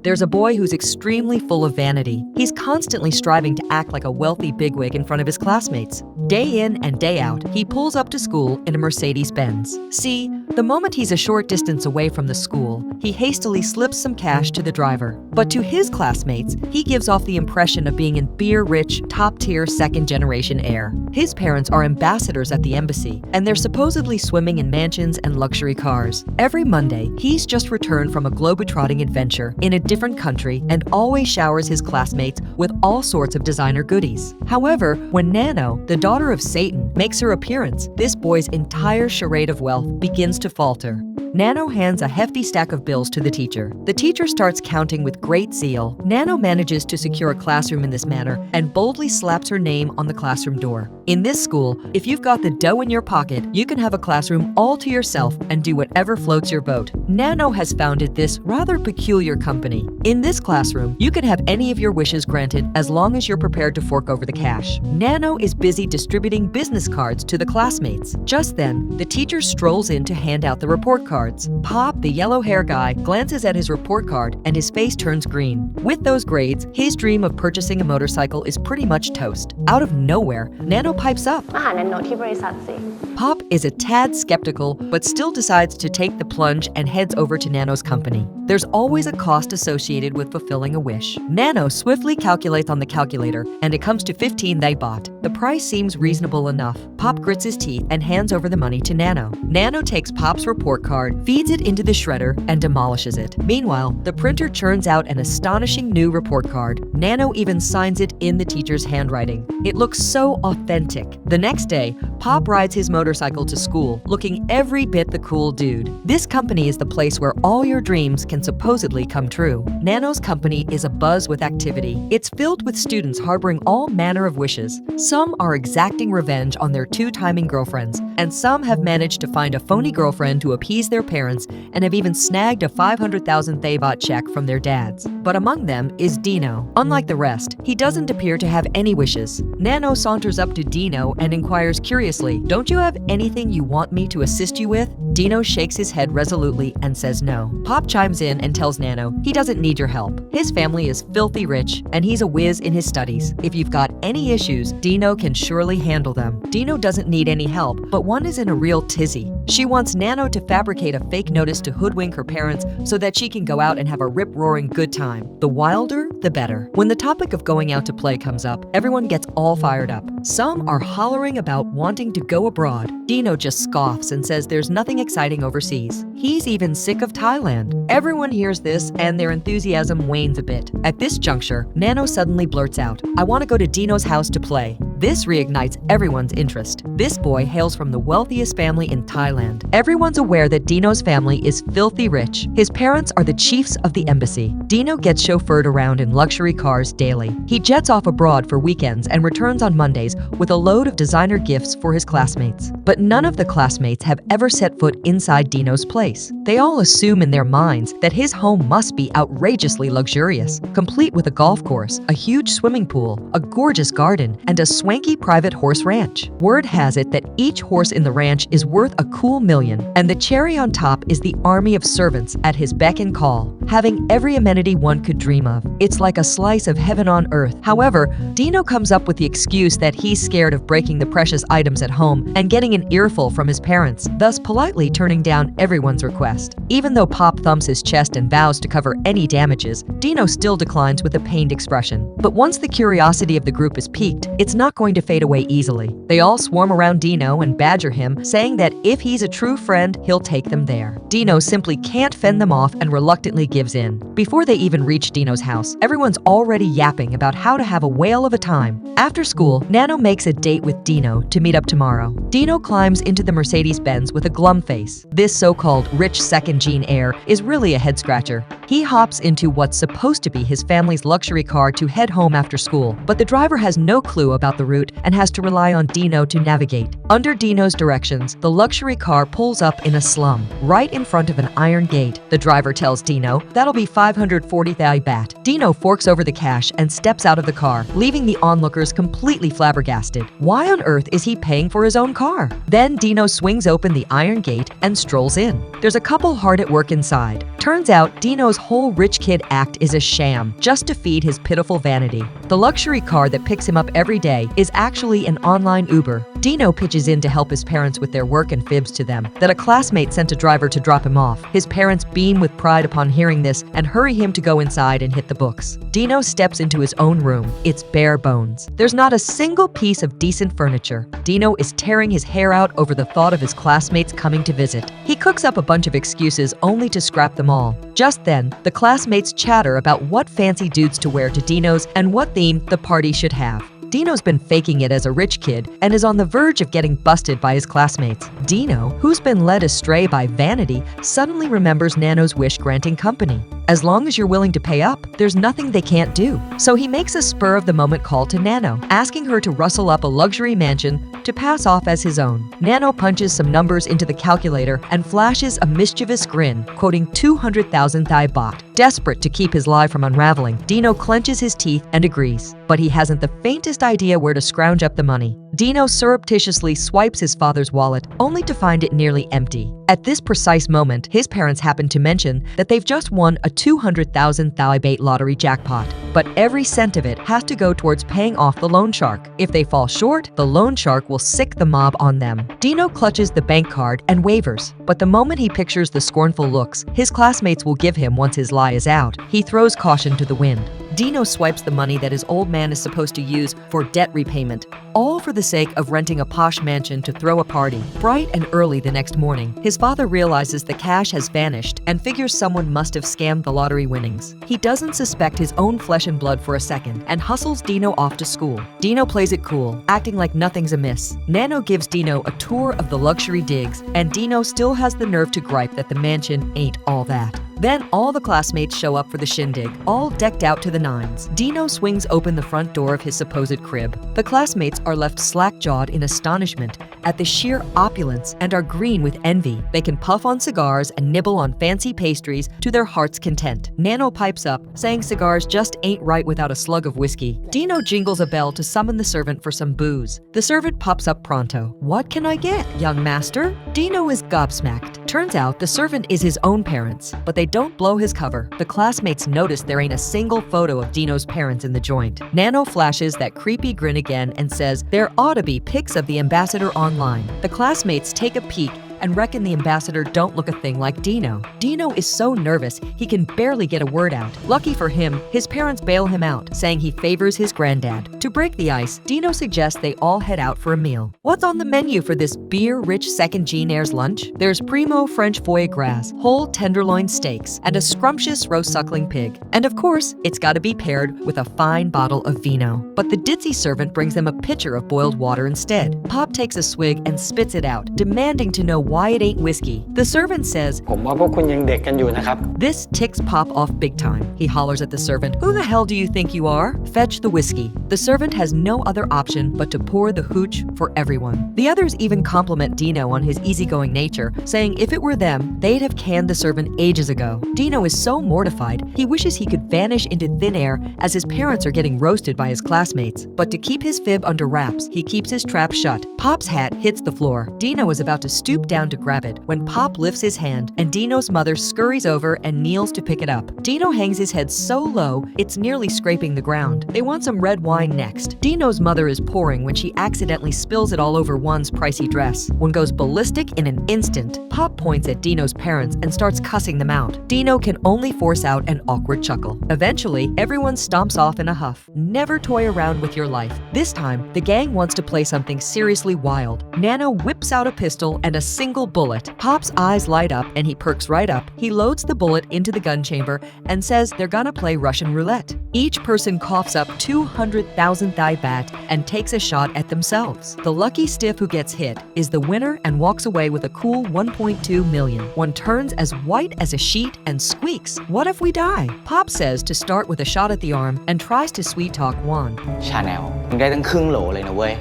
there's a boy who's extremely full of vanity. He's constantly striving to act like a wealthy bigwig in front of his classmates. Day in and day out, he pulls up to school in a Mercedes-Benz. See, the moment he's a short distance away from the school, he hastily slips some cash to the driver. But to his classmates, he gives off the impression of being in beer-rich, top-tier second-generation air. His parents are ambassadors at the embassy, and they're supposedly swimming in mansions and luxury cars. Every Monday, he's just returned from a globetrotting adventure in a different country and always showers his classmates with all sorts of designer goodies. However, when Nanno, the daughter of Satan, makes her appearance, this boy's entire charade of wealth begins to falter. Nanno hands a hefty stack of bills to the teacher. The teacher starts counting with great zeal. Nanno manages to secure a classroom in this manner and boldly slaps her name on the classroom door. In this school, if you've got the dough in your pocket, you can have a classroom all to yourself and do whatever floats your boat. Nanno has founded this rather peculiar company. In this classroom, you can have any of your wishes granted as long as you're prepared to fork over the cash. Nanno is busy distributing business cards to the classmates. Just then, the teacher strolls in to hand out the report cards. Pop, the yellow hair guy, glances at his report card and his face turns green. With those grades, his dream of purchasing a motorcycle is pretty much toast. Out of nowhere, Nanno pipes up. มาหาแนนโนที่บริษัทสิ Pop is a tad skeptical, but still decides to take the plunge and heads over to Nanno's company. There's always a cost associated with fulfilling a wish. Nanno swiftly calculates on the calculator, and it comes to 15 they bought. The price seems reasonable enough. Pop grits his teeth and hands over the money to Nanno. Nanno takes Pop's report card, feeds it into the shredder, and demolishes it. Meanwhile, the printer churns out an astonishing new report card. Nanno even signs it in the teacher's handwriting. It looks so authentic. The next day, Pop rides his motorcycle to school, looking every bit the cool dude. This company is the place where all your dreams can supposedly come true. Nanno's company is abuzz with activity. It's filled with students harboring all manner of wishes. Some are exacting revenge on their two-timing girlfriends, and some have managed to find a phony girlfriend to appease their parents and have even snagged a 500,000 Thaybot check from their dads. But among them is Dino. Unlike the rest, he doesn't appear to have any wishes. Nanno saunters up to Dino and inquires curiously, "Don't you have anything you want me to assist you with?" Dino shakes his head resolutely and says no. Pop chimes in and tells Nanno he doesn't need your help. His family is filthy rich, and he's a whiz in his studies. If you've got any issues, Dino can surely handle them. Dino doesn't need any help, but one is in a real tizzy. She wants Nanno to fabricate a fake notice to hoodwink her parents so that she can go out and have a rip-roaring good time. The wilder, the better. When the topic of going out to play comes up, everyone gets all fired up. Some are hollering about wanting to go abroad. Dino just scoffs and says there's nothing exciting overseas. He's even sick of Thailand. Everyone hears this and their enthusiasm wanes a bit. At this juncture, Nanno suddenly blurts out, "I want to go to Dino's house to play." This reignites everyone's interest. This boy hails from the wealthiest family in Thailand. Everyone's aware that Dino's family is filthy rich. His parents are the chiefs of the embassy. Dino gets chauffeured around in luxury cars daily. He jets off abroad for weekends and returns on Mondays with a load of designer gifts for his classmates. But none of the classmates have ever set foot inside Dino's place. They all assume in their minds that his home must be outrageously luxurious, complete with a golf course, a huge swimming pool, a gorgeous garden, and a swanky private horse ranch. Word has it that each horse in the ranch is worth a cool million, and the cherry on top is the army of servants at his beck and call, having every amenity one could dream of. It's like a slice of heaven on earth. However, Dino comes up with the excuse that he's scared of breaking the precious items at home and getting an earful from his parents, thus politely turning down everyone's request. Even though Pop thumps his chest and vows to cover any damages, Dino still declines with a pained expression. But once the curiosity of the group is piqued, it's not going to fade away easily. They all swarm around Dino and badger him, saying that if he's a true friend, he'll take them there. Dino simply can't fend them off and reluctantly gives in. Before they even reach Dino's house, everyone's already yapping about how to have a whale of a time. After school, Nanno makes a date with Dino to meet up tomorrow. Dino climbs into the Mercedes-Benz with a glum face. This so-called rich second-gene heir is really a head-scratcher. He hops into what's supposed to be his family's luxury car to head home after school, but the driver has no clue about the route and has to rely on Dino to navigate. Under Dino's directions, the luxury car pulls up in a slum, right in front of an iron gate. The driver tells Dino that'll be 540 Thai baht. Dino forks over the cash and steps out of the car, leaving the onlookers completely flabbergasted. Why on earth is he paying for his own car? Then Dino swings open the iron gate and strolls in. There's a couple hard at work inside. Turns out Dino's whole rich kid act is a sham, just to feed his pitiful vanity. The luxury car that picks him up every day is actually an online Uber. Dino pitches in to help his parents with their work and fibs to them that a classmate sent a driver to drop him off. His parents beam with pride upon hearing this and hurry him to go inside and hit the books. Dino steps into his own room. It's bare bones. There's not a single piece of decent furniture. Dino is tearing his hair out over the thought of his classmates coming to visit. He cooks up a bunch of excuses only to scrap them all. Just then, the classmates chatter about what fancy dudes to wear to Dino's and what theme the party should have. Dino's been faking it as a rich kid and is on the verge of getting busted by his classmates. Dino, who's been led astray by vanity, suddenly remembers Nanno's wish-granting company. As long as you're willing to pay up, there's nothing they can't do. So he makes a spur-of-the-moment call to Nanno, asking her to rustle up a luxury mansion to pass off as his own. Nanno punches some numbers into the calculator and flashes a mischievous grin, quoting 200,000 Thai baht. Desperate to keep his lie from unraveling, Dino clenches his teeth and agrees. But he hasn't the faintest idea where to scrounge up the money. Dino surreptitiously swipes his father's wallet, only to find it nearly empty. At this precise moment, his parents happen to mention that they've just won a 200,000 Thai baht lottery jackpot. But every cent of it has to go towards paying off the loan shark. If they fall short, the loan shark will sick the mob on them. Dino clutches the bank card and wavers. But the moment he pictures the scornful looks his classmates will give him once his lie is out, he throws caution to the wind. Dino swipes the money that his old man is supposed to use for debt repayment, all for the sake of renting a posh mansion to throw a party. Bright and early the next morning, his father realizes the cash has vanished and figures someone must have scammed the lottery winnings. He doesn't suspect his own flesh and blood for a second and hustles Dino off to school. Dino plays it cool, acting like nothing's amiss. Nanno gives Dino a tour of the luxury digs, and Dino still has the nerve to gripe that the mansion ain't all that. Then all the classmates show up for the shindig, all decked out to the nines. Dino swings open the front door of his supposed crib. The classmates are left slack-jawed in astonishment at the sheer opulence and are green with envy. They can puff on cigars and nibble on fancy pastries to their heart's content. Nanno pipes up, saying cigars just ain't right without a slug of whiskey. Dino jingles a bell to summon the servant for some booze. The servant pops up pronto. "What can I get, young master?" Dino is gobsmacked. Turns out the servant is his own parents, but they don't blow his cover. The classmates notice there ain't a single photo of Dino's parents in the joint. Nanno flashes that creepy grin again and says there ought to be pics of the ambassador online. The classmates take a peek and reckon the ambassador don't look a thing like Dino. Dino is so nervous he can barely get a word out. Lucky for him, his parents bail him out, saying he favors his granddad. To break the ice, Dino suggests they all head out for a meal. What's on the menu for this beer-rich second-generation's lunch? There's primo French foie gras, whole tenderloin steaks, and a scrumptious roast suckling pig. And of course, it's got to be paired with a fine bottle of vino. But the ditzy servant brings them a pitcher of boiled water instead. Pop takes a swig and spits it out, demanding to know why it ain't whiskey. The servant says, "ผมว่าพวกคุณยังเด็กกันอยู่นะครับ." This ticks Pop off big time. He hollers at the servant, "Who the hell do you think you are? Fetch the whiskey." The servant has no other option but to pour the hooch for everyone. The others even compliment Dino on his easygoing nature, saying if it were them, they'd have canned the servant ages ago. Dino is so mortified, he wishes he could vanish into thin air as his parents are getting roasted by his classmates. But to keep his fib under wraps, he keeps his trap shut. Pop's hat hits the floor. Dino is about to stoop down to grab it when Pop lifts his hand and Dino's mother scurries over and kneels to pick it up. Dino hangs his head so low it's nearly scraping the ground. They want some red wine next. Dino's mother is pouring when she accidentally spills it all over one's pricey dress. One goes ballistic in an instant. Pop points at Dino's parents and starts cussing them out. Dino can only force out an awkward chuckle. Eventually, everyone stomps off in a huff. Never toy around with your life. This time, the gang wants to play something seriously wild. Nanno whips out a pistol and a single bullet. Pop's eyes light up and he perks right up. He loads the bullet into the gun chamber and says they're gonna play Russian roulette. Each person coughs up 200,000 Thai baht and takes a shot at themselves. The lucky stiff who gets hit is the winner and walks away with a cool 1.2 million. One turns as white as a sheet and squeaks, "What if we die?" Pop says to start with a shot at the arm and tries to sweet-talk Juan. Chanel มึงได้ตั้งครึ่งโหลเลยนะเว้ย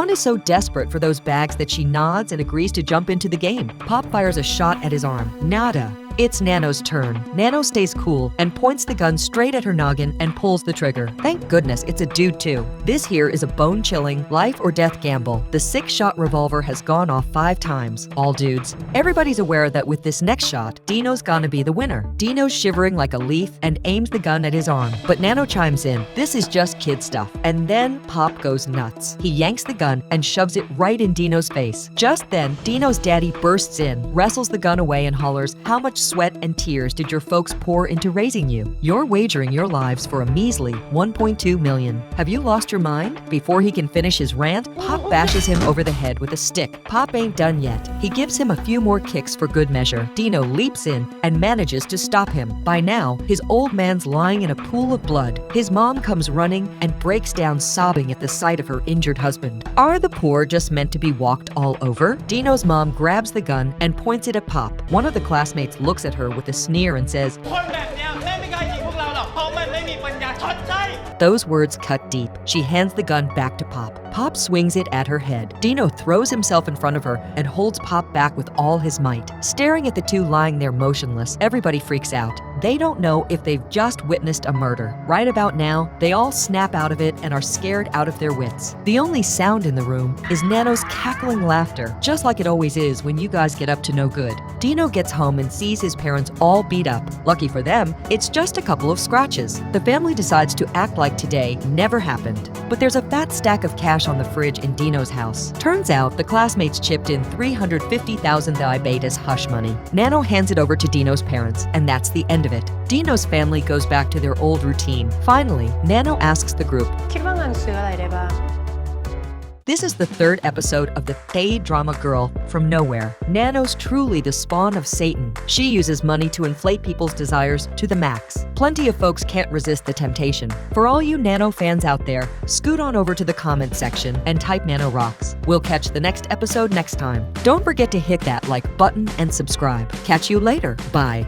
One is so desperate for those bags that she nods and agrees to jump into the game. Pop fires a shot at his arm. Nada. It's Nanno's turn. Nanno stays cool and points the gun straight at her noggin and pulls the trigger. Thank goodness it's a dude too. This here is a bone-chilling, life-or-death gamble. The 6-shot revolver has gone off 5 times. All dudes. Everybody's aware that with this next shot, Dino's gonna be the winner. Dino's shivering like a leaf and aims the gun at his arm. But Nanno chimes in. This is just kid stuff. And then Pop goes nuts. He yanks the gun and shoves it right in Dino's face. Just then, Dino's daddy bursts in, wrestles the gun away and hollers, "How much sweat and tears did your folks pour into raising you? You're wagering your lives for a measly $1.2 million. Have you lost your mind?" Before he can finish his rant, Pop bashes him over the head with a stick. Pop ain't done yet. He gives him a few more kicks for good measure. Dino leaps in and manages to stop him. By now, his old man's lying in a pool of blood. His mom comes running and breaks down sobbing at the sight of her injured husband. Are the poor just meant to be walked all over? Dino's mom grabs the gun and points it at Pop. One of the classmates looks at her with a sneer and says, คนแบบเนี้ยแม่ไม่กล้ายิงพวกเราหรอกเพราะมันไม่มีปัญญาชดใช้ Those words cut deep. She hands the gun back to Pop. Pop swings it at her head. Dino throws himself in front of her and holds Pop back with all his might. Staring at the two lying there motionless, everybody freaks out. They don't know if they've just witnessed a murder. Right about now, they all snap out of it and are scared out of their wits. The only sound in the room is Nanno's cackling laughter, just like it always is when you guys get up to no good. Dino gets home and sees his parents all beat up. Lucky for them, it's just a couple of scratches. The family decides to act like today never happened. But there's a fat stack of cash on the fridge in Dino's house. Turns out the classmates chipped in $350,000 diabetes hush money. Nanno hands it over to Dino's parents, and that's the end of it. Dino's family goes back to their old routine. Finally, Nanno asks the group, คิดว่าเงินซื้ออะไรได้บ้าง This is the 3rd episode of the Thay drama Girl from Nowhere. Nanno's truly the spawn of Satan. She uses money to inflate people's desires to the max. Plenty of folks can't resist the temptation. For all you Nanno fans out there, scoot on over to the comment section and type Nanno Rocks. We'll catch the next episode next time. Don't forget to hit that like button and subscribe. Catch you later. Bye.